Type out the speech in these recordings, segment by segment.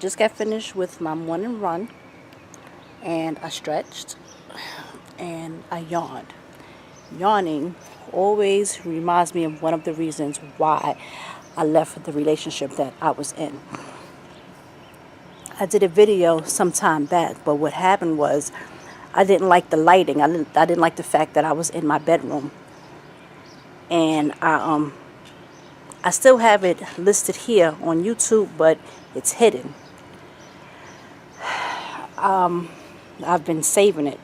just got finished with my morning run, and I stretched and I yawned. Yawning always reminds me of one of the reasons why I left the relationship that I was in. I did a video some time back, but what happened was I didn't like the lighting. I didn't like the fact that I was in my bedroom, and I still have it listed here on YouTube, but it's hidden. I've been saving it.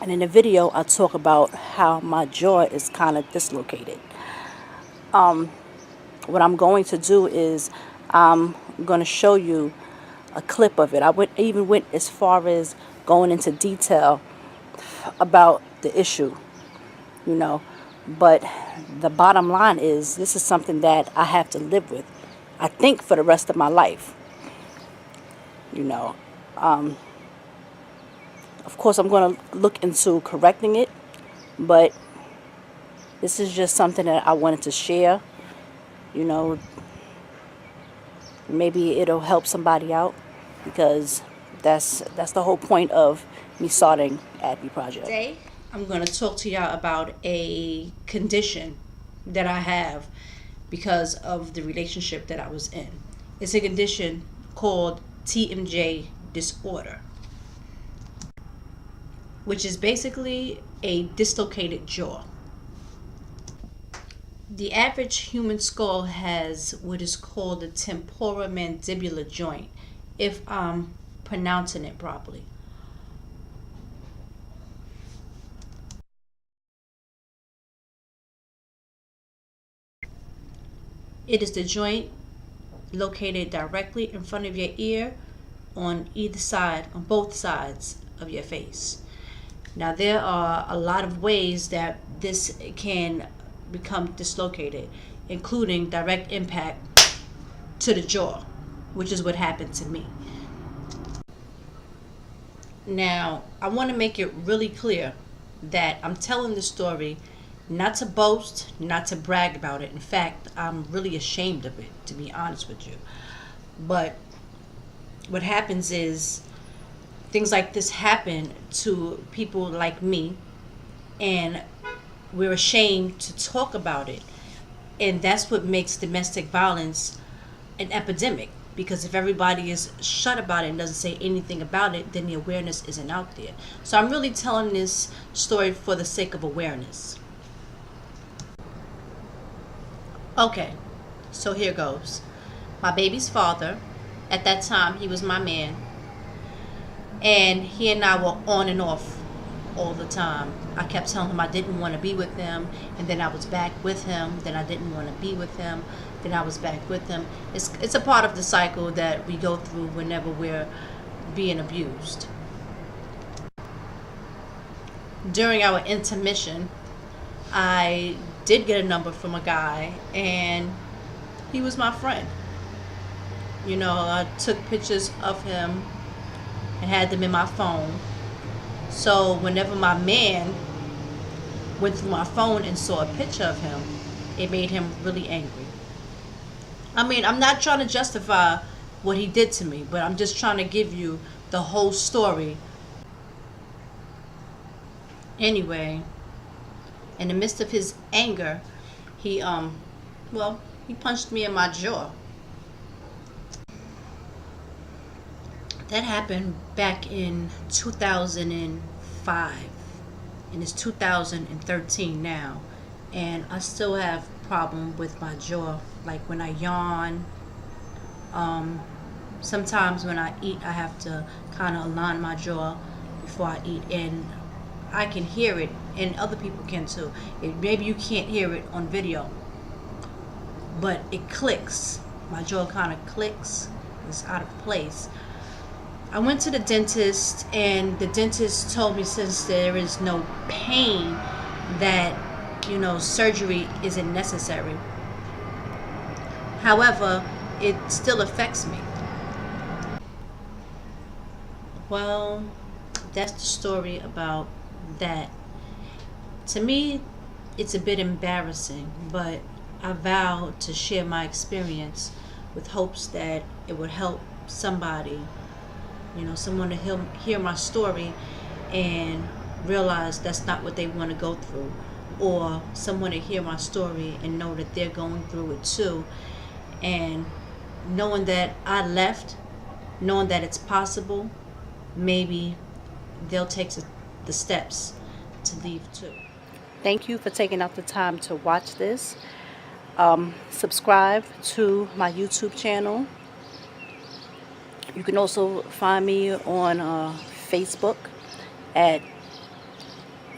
And in the video, I talk about how my jaw is kind of dislocated. What I'm going to do is I'm going to show you a clip of it. I even went as far as going into detail about the issue, you know. But the bottom line is this is something that I have to live with, I think, for the rest of my life, you know. Of course, I'm going to look into correcting it, but this is just something that I wanted to share. You know, maybe it'll help somebody out, because that's the whole point of me starting Adby Project. Today, I'm going to talk to y'all about a condition that I have because of the relationship that I was in. It's a condition called TMJ disorder, which is basically a dislocated jaw. The average human skull has what is called the temporomandibular joint, if I'm pronouncing it properly. It is the joint located directly in front of your ear on either side, on both sides of your face. Now, there are a lot of ways that this can become dislocated, including direct impact to the jaw, which is what happened to me. Now, I want to make it really clear that I'm telling this story not to boast, not to brag about it. In fact, I'm really ashamed of it, to be honest with you. But what happens is things like this happen to people like me, and we're ashamed to talk about it. And that's what makes domestic violence an epidemic, because if everybody is shut about it and doesn't say anything about it, then the awareness isn't out there. So I'm really telling this story for the sake of awareness. Okay, so here goes. My baby's father, at that time, he was my man, and he and I were on and off all the time. I kept telling him I didn't want to be with him, and then I was back with him. Then I didn't want to be with him. Then I was back with him. It's a part of the cycle that we go through whenever we're being abused. During our intermission, I did get a number from a guy, and he was my friend. You know, I took pictures of him and had them in my phone. So whenever my man went through my phone and saw a picture of him, it made him really angry. I mean, I'm not trying to justify what he did to me, but I'm just trying to give you the whole story. Anyway, in the midst of his anger, he punched me in my jaw. That happened back in 2005, and it's 2013 now, and I still have problem with my jaw. Like when I yawn, sometimes when I eat, I have to kind of align my jaw before I eat, and I can hear it, and other people can too. Maybe you can't hear it on video, but it clicks. My jaw kind of clicks. It's out of place. I went to the dentist, and the dentist told me since there is no pain that, you know, surgery isn't necessary. However, it still affects me. Well, that's the story about that. To me, it's a bit embarrassing, but I vow to share my experience with hopes that it would help somebody, someone to hear my story and realize that's not what they want to go through, or someone to hear my story and know that they're going through it too, and knowing that I left, knowing that it's possible, maybe they'll take the steps to leave too. Thank you for taking out the time to watch this. Subscribe to my YouTube channel. You can also find me on Facebook at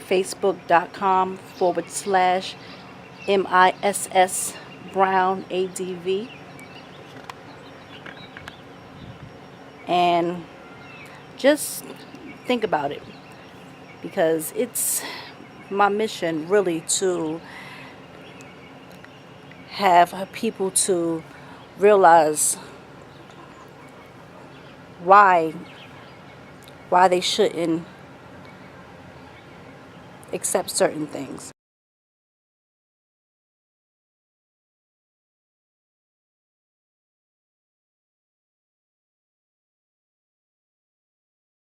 facebook.com/MISS Brown ADV. And just think about it, because it's my mission really to have people to realize why they shouldn't accept certain things.